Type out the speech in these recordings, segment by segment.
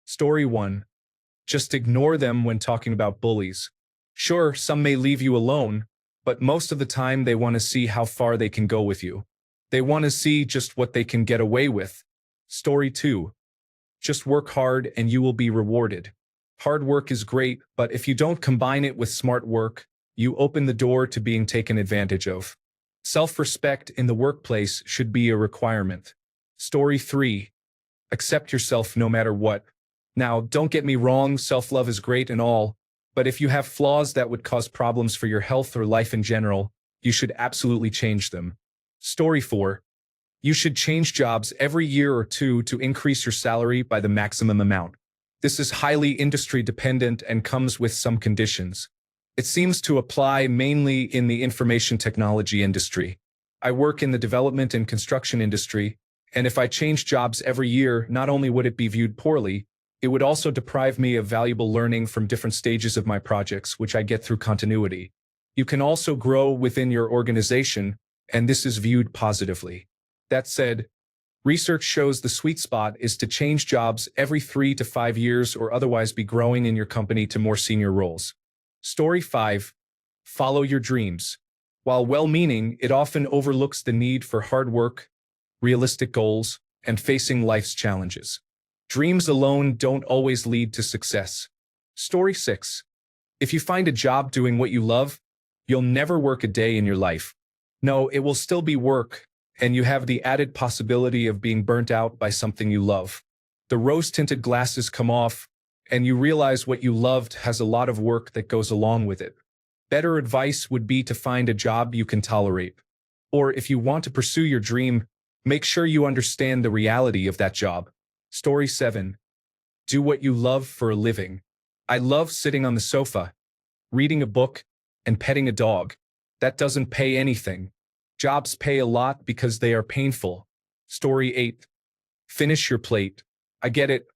Story 1. Just ignore them when talking about bullies. Sure, some may leave you alone, but most of the time they want to see how far they can go with you. They want to see just what they can get away with. Story 2. Just work hard and you will be rewarded. Hard work is great, but if you don't combine it with smart work, you open the door to being taken advantage of. Self-respect in the workplace should be a requirement. Story 3. Accept yourself no matter what. Now, don't get me wrong, self-love is great and all, but if you have flaws that would cause problems for your health or life in general, you should absolutely change them. Story 4. You should change jobs every year or two to increase your salary by the maximum amount. This is highly industry dependent and comes with some conditions. It seems to apply mainly in the information technology industry. I work in the development and construction industry, and if I change jobs every year, not only would it be viewed poorly, it would also deprive me of valuable learning from different stages of my projects, which I get through continuity. You can also grow within your organization, and this is viewed positively. That said, research shows the sweet spot is to change jobs every 3 to 5 years or otherwise be growing in your company to more senior roles. Story 5. Follow your dreams. While well-meaning, it often overlooks the need for hard work, realistic goals, and facing life's challenges. Dreams alone don't always lead to success. Story 6. If you find a job doing what you love, you'll never work a day in your life. No, it will still be work, and you have the added possibility of being burnt out by something you love. The rose-tinted glasses come off, and you realize what you loved has a lot of work that goes along with it. Better advice would be to find a job you can tolerate. Or if you want to pursue your dream, make sure you understand the reality of that job. Story 7. Do what you love for a living. I love sitting on the sofa, reading a book, and petting a dog. That doesn't pay anything. Jobs pay a lot because they are painful. Story 8. Finish your plate. I get it.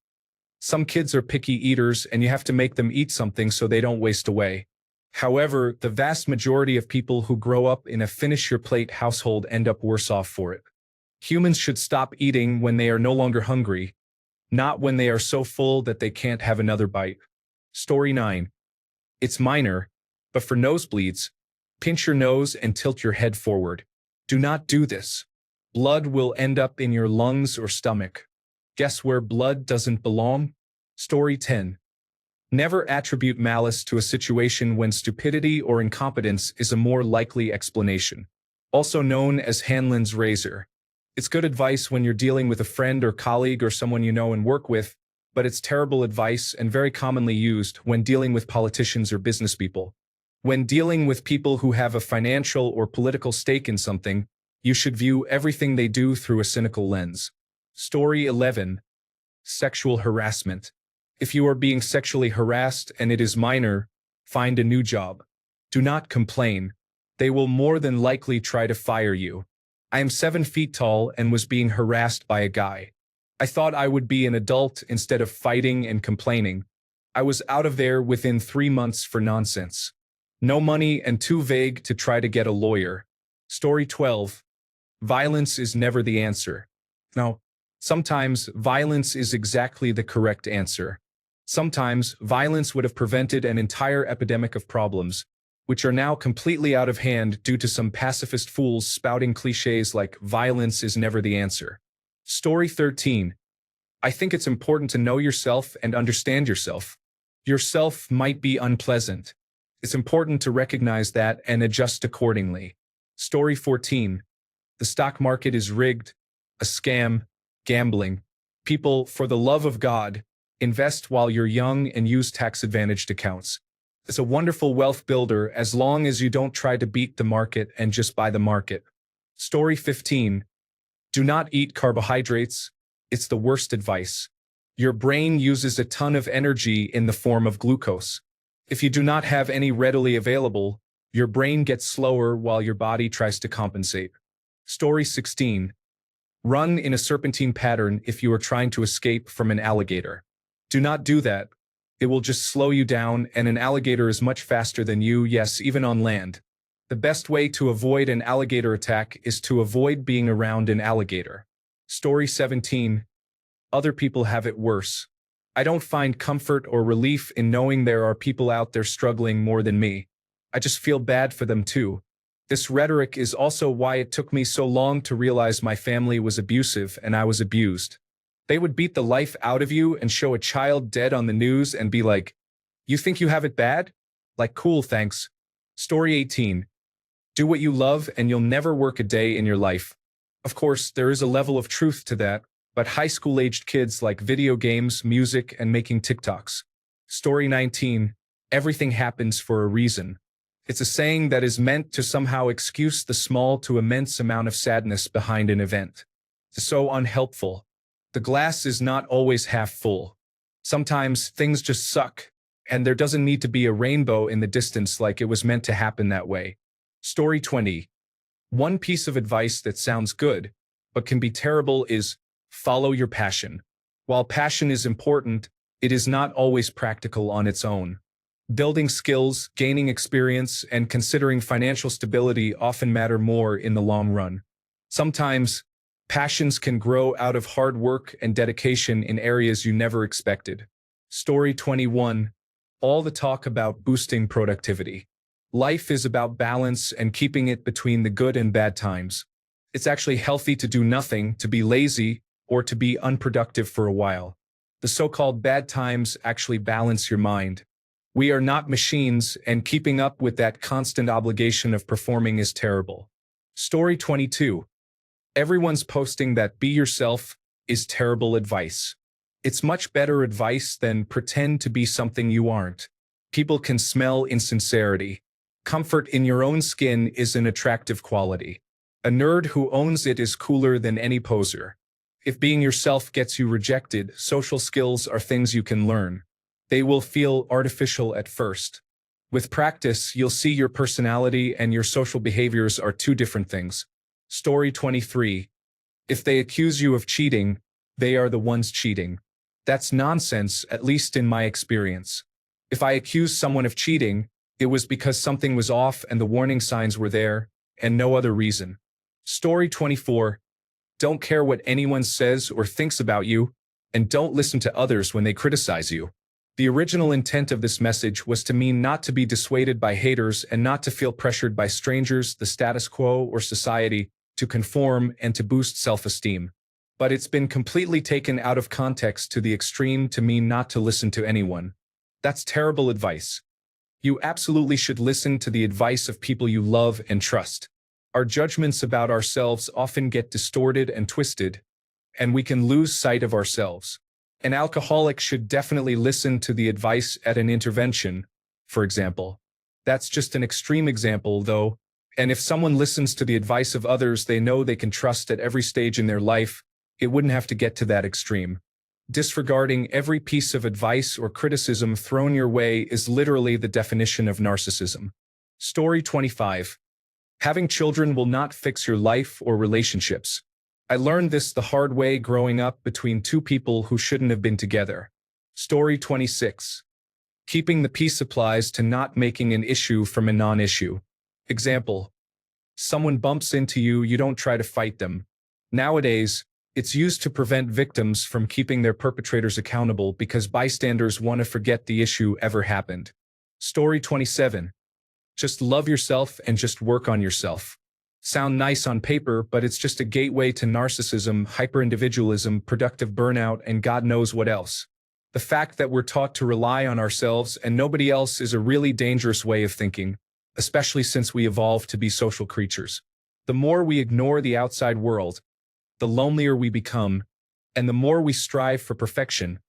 Some kids are picky eaters and you have to make them eat something so they don't waste away. However, the vast majority of people who grow up in a finish-your-plate household end up worse off for it. Humans should stop eating when they are no longer hungry, not when they are so full that they can't have another bite. Story 9. It's minor, but for nosebleeds, pinch your nose and tilt your head forward. Do not do this. Blood will end up in your lungs or stomach. Guess where blood doesn't belong? Story 10. Never attribute malice to a situation when stupidity or incompetence is a more likely explanation. Also known as Hanlon's razor. It's good advice when you're dealing with a friend or colleague or someone you know and work with, but it's terrible advice and very commonly used when dealing with politicians or business people. When dealing with people who have a financial or political stake in something, you should view everything they do through a cynical lens. Story 11. Sexual harassment. If you are being sexually harassed and it is minor, find a new job. Do not complain. They will more than likely try to fire you. I am 7 feet tall and was being harassed by a guy. I thought I would be an adult instead of fighting and complaining. I was out of there within 3 months for nonsense. No money and too vague to try to get a lawyer. Story 12. Violence is never the answer. No. Sometimes violence is exactly the correct answer. Sometimes violence would have prevented an entire epidemic of problems, which are now completely out of hand due to some pacifist fools spouting cliches like violence is never the answer. Story 13. I think it's important to know yourself and understand yourself. Yourself might be unpleasant. It's important to recognize that and adjust accordingly. Story 14. The stock market is rigged, a scam, gambling. People, for the love of God, invest while you're young and use tax-advantaged accounts. It's a wonderful wealth builder as long as you don't try to beat the market and just buy the market. Story 15. Do not eat carbohydrates. It's the worst advice. Your brain uses a ton of energy in the form of glucose. If you do not have any readily available, your brain gets slower while your body tries to compensate. Story 16. Run in a serpentine pattern if you are trying to escape from an alligator. Do not do that. It will just slow you down, and an alligator is much faster than you, yes, even on land. The best way to avoid an alligator attack is to avoid being around an alligator. Story 17. Other people have it worse. I don't find comfort or relief in knowing there are people out there struggling more than me. I just feel bad for them too. This rhetoric is also why it took me so long to realize my family was abusive and I was abused. They would beat the life out of you and show a child dead on the news and be like, "You think you have it bad? Like, cool, thanks." Story 18. Do what you love and you'll never work a day in your life. Of course, there is a level of truth to that, but high school-aged kids like video games, music, and making TikToks. Story 19. Everything happens for a reason. It's a saying that is meant to somehow excuse the small to immense amount of sadness behind an event. It's so unhelpful. The glass is not always half full. Sometimes things just suck, and there doesn't need to be a rainbow in the distance like it was meant to happen that way. Story 20. One piece of advice that sounds good, but can be terrible is follow your passion. While passion is important, it is not always practical on its own. Building skills, gaining experience, and considering financial stability often matter more in the long run. Sometimes, passions can grow out of hard work and dedication in areas you never expected. Story 21. All the talk about boosting productivity. Life is about balance and keeping it between the good and bad times. It's actually healthy to do nothing, to be lazy, or to be unproductive for a while. The so-called bad times actually balance your mind. We are not machines, and keeping up with that constant obligation of performing is terrible. Story 22. Everyone's posting that be yourself is terrible advice. It's much better advice than pretend to be something you aren't. People can smell insincerity. Comfort in your own skin is an attractive quality. A nerd who owns it is cooler than any poser. If being yourself gets you rejected, social skills are things you can learn. They will feel artificial at first. With practice, you'll see your personality and your social behaviors are two different things. Story 23. If they accuse you of cheating, they are the ones cheating. That's nonsense, at least in my experience. If I accuse someone of cheating, it was because something was off and the warning signs were there, and no other reason. Story 24. Don't care what anyone says or thinks about you, and don't listen to others when they criticize you. The original intent of this message was to mean not to be dissuaded by haters and not to feel pressured by strangers, the status quo, or society to conform and to boost self-esteem. But it's been completely taken out of context to the extreme to mean not to listen to anyone. That's terrible advice. You absolutely should listen to the advice of people you love and trust. Our judgments about ourselves often get distorted and twisted, and we can lose sight of ourselves. An alcoholic should definitely listen to the advice at an intervention, for example. That's just an extreme example, though, and if someone listens to the advice of others they know they can trust at every stage in their life, it wouldn't have to get to that extreme. Disregarding every piece of advice or criticism thrown your way is literally the definition of narcissism. Story 25. Having children will not fix your life or relationships. I learned this the hard way growing up between two people who shouldn't have been together. Story 26. Keeping the peace applies to not making an issue from a non-issue. Example. Someone bumps into you, you don't try to fight them. Nowadays, it's used to prevent victims from keeping their perpetrators accountable because bystanders want to forget the issue ever happened. Story 27. Just love yourself and just work on yourself. Sound nice on paper, but it's just a gateway to narcissism, hyperindividualism, productive burnout, and God knows what else. The fact that we're taught to rely on ourselves and nobody else is a really dangerous way of thinking, especially since we evolved to be social creatures. The more we ignore the outside world, the lonelier we become, and the more we strive for perfection,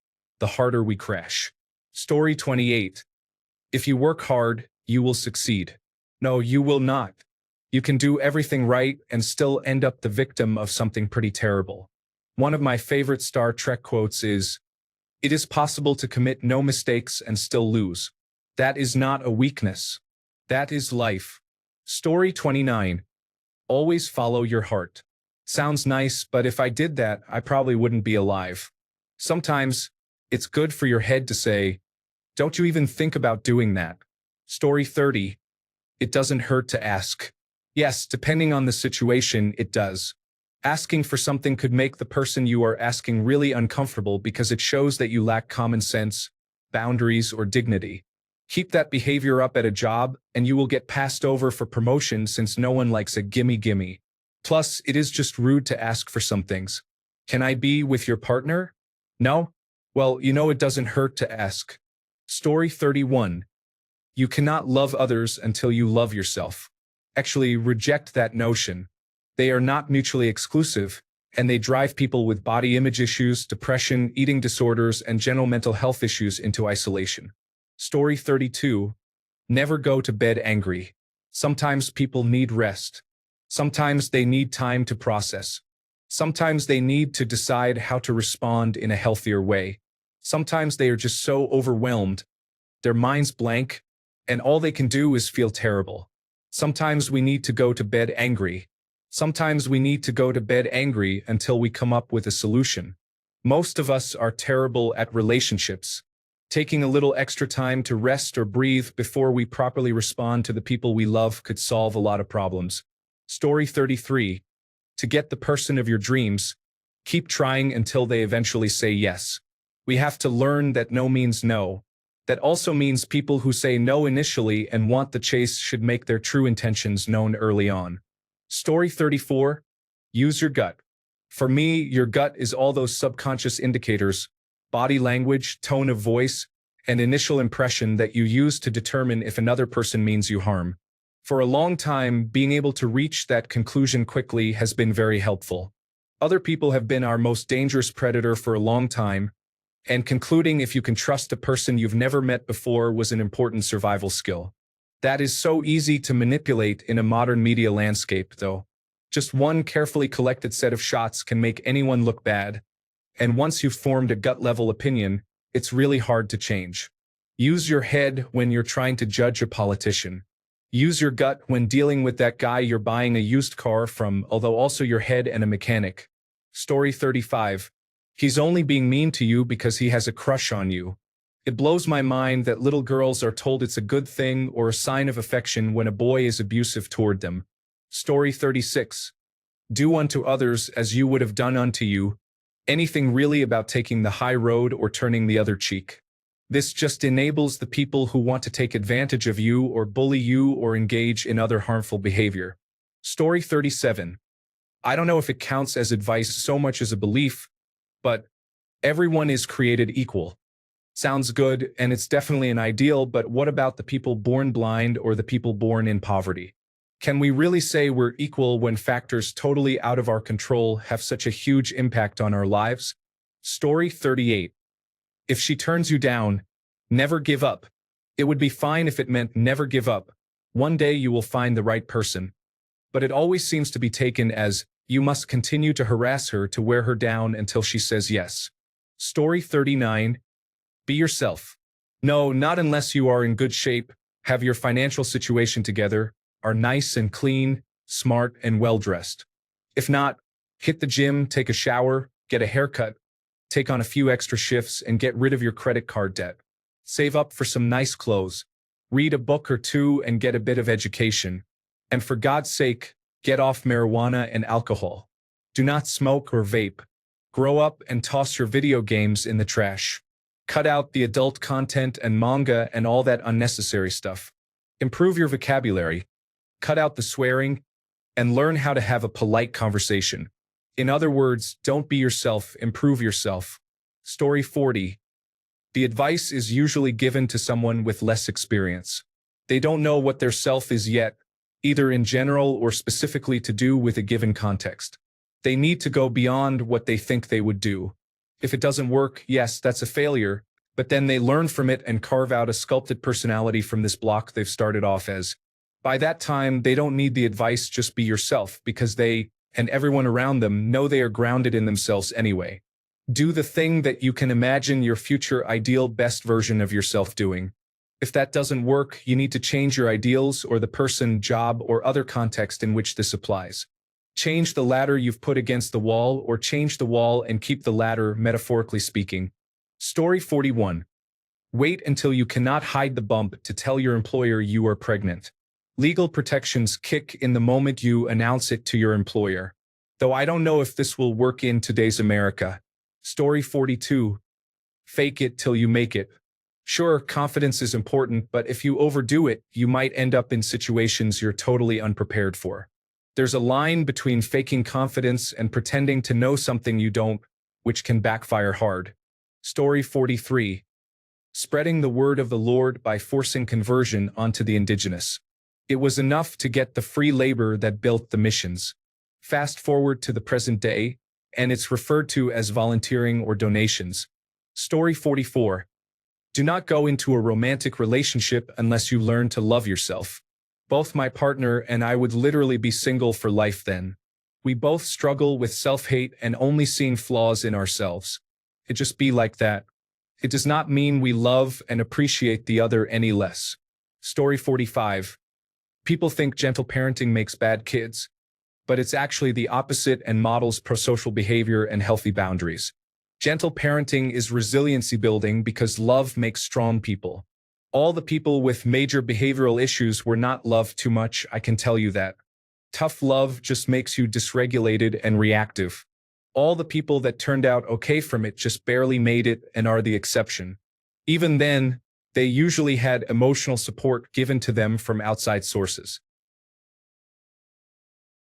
the harder we crash. Story 28. If you work hard, you will succeed. No, you will not. You can do everything right and still end up the victim of something pretty terrible. One of my favorite Star Trek quotes is, "It is possible to commit no mistakes and still lose. That is not a weakness. That is life." Story 29. Always follow your heart. Sounds nice, but if I did that, I probably wouldn't be alive. Sometimes, it's good for your head to say, "Don't you even think about doing that." Story 30. It doesn't hurt to ask. Yes, depending on the situation, it does. Asking for something could make the person you are asking really uncomfortable because it shows that you lack common sense, boundaries, or dignity. Keep that behavior up at a job, and you will get passed over for promotion since no one likes a gimme gimme. Plus, it is just rude to ask for some things. Can I be with your partner? No? Well, it doesn't hurt to ask. Story 31. You cannot love others until you love yourself. Actually, reject that notion. They are not mutually exclusive, and they drive people with body image issues, depression, eating disorders, and general mental health issues into isolation. Story 32. Never go to bed angry. Sometimes people need rest. Sometimes they need time to process. Sometimes they need to decide how to respond in a healthier way. Sometimes they are just so overwhelmed, their minds blank, and all they can do is feel terrible. Sometimes we need to go to bed angry. Sometimes we need to go to bed angry until we come up with a solution. Most of us are terrible at relationships. Taking a little extra time to rest or breathe before we properly respond to the people we love could solve a lot of problems. Story 33. To get the person of your dreams, keep trying until they eventually say yes. We have to learn that no means no. That also means people who say no initially and want the chase should make their true intentions known early on. Story 34. Use your gut. For me, your gut is all those subconscious indicators, body language, tone of voice, and initial impression that you use to determine if another person means you harm. For a long time, being able to reach that conclusion quickly has been very helpful. Other people have been our most dangerous predator for a long time, and concluding if you can trust a person you've never met before was an important survival skill. That is so easy to manipulate in a modern media landscape, though. Just one carefully collected set of shots can make anyone look bad, and once you've formed a gut-level opinion, it's really hard to change. Use your head when you're trying to judge a politician. Use your gut when dealing with that guy you're buying a used car from, although also your head and a mechanic. Story 35. He's only being mean to you because he has a crush on you. It blows my mind that little girls are told it's a good thing or a sign of affection when a boy is abusive toward them. Story 36. Do unto others as you would have done unto you. Anything really about taking the high road or turning the other cheek. This just enables the people who want to take advantage of you or bully you or engage in other harmful behavior. Story 37. I don't know if it counts as advice so much as a belief, but everyone is created equal. Sounds good, and it's definitely an ideal, but what about the people born blind or the people born in poverty? Can we really say we're equal when factors totally out of our control have such a huge impact on our lives? Story 38. If she turns you down, never give up. It would be fine if it meant never give up. One day you will find the right person. But it always seems to be taken as, you must continue to harass her to wear her down until she says yes. Story 39. Be yourself. No, not unless you are in good shape, have your financial situation together, are nice and clean, smart and well-dressed. If not, hit the gym, take a shower, get a haircut, take on a few extra shifts, and get rid of your credit card debt. Save up for some nice clothes. Read a book or two and get a bit of education. And for God's sake, get off marijuana and alcohol. Do not smoke or vape. Grow up and toss your video games in the trash. Cut out the adult content and manga and all that unnecessary stuff. Improve your vocabulary. Cut out the swearing, and learn how to have a polite conversation. In other words, don't be yourself, improve yourself. Story 40. The advice is usually given to someone with less experience. They don't know what their self is yet, either in general or specifically to do with a given context. They need to go beyond what they think they would do. If it doesn't work, yes, that's a failure, but then they learn from it and carve out a sculpted personality from this block they've started off as. By that time, they don't need the advice, just be yourself, because they, and everyone around them, know they are grounded in themselves anyway. Do the thing that you can imagine your future ideal best version of yourself doing. If that doesn't work, you need to change your ideals or the person, job, or other context in which this applies. Change the ladder you've put against the wall, or change the wall and keep the ladder, metaphorically speaking. Story 41. Wait until you cannot hide the bump to tell your employer you are pregnant. Legal protections kick in the moment you announce it to your employer. Though I don't know if this will work in today's America. Story 42. Fake it till you make it. Sure, confidence is important, but if you overdo it, you might end up in situations you're totally unprepared for. There's a line between faking confidence and pretending to know something you don't, which can backfire hard. Story 43. Spreading the word of the Lord by forcing conversion onto the indigenous. It was enough to get the free labor that built the missions. Fast forward to the present day, and it's referred to as volunteering or donations. Story 44. Do not go into a romantic relationship unless you learn to love yourself. Both my partner and I would literally be single for life then. We both struggle with self-hate and only seeing flaws in ourselves. It just be like that. It does not mean we love and appreciate the other any less. Story 45. People think gentle parenting makes bad kids, but it's actually the opposite and models prosocial behavior and healthy boundaries. Gentle parenting is resiliency building because love makes strong people. All the people with major behavioral issues were not loved too much, I can tell you that. Tough love just makes you dysregulated and reactive. All the people that turned out okay from it just barely made it and are the exception. Even then, they usually had emotional support given to them from outside sources.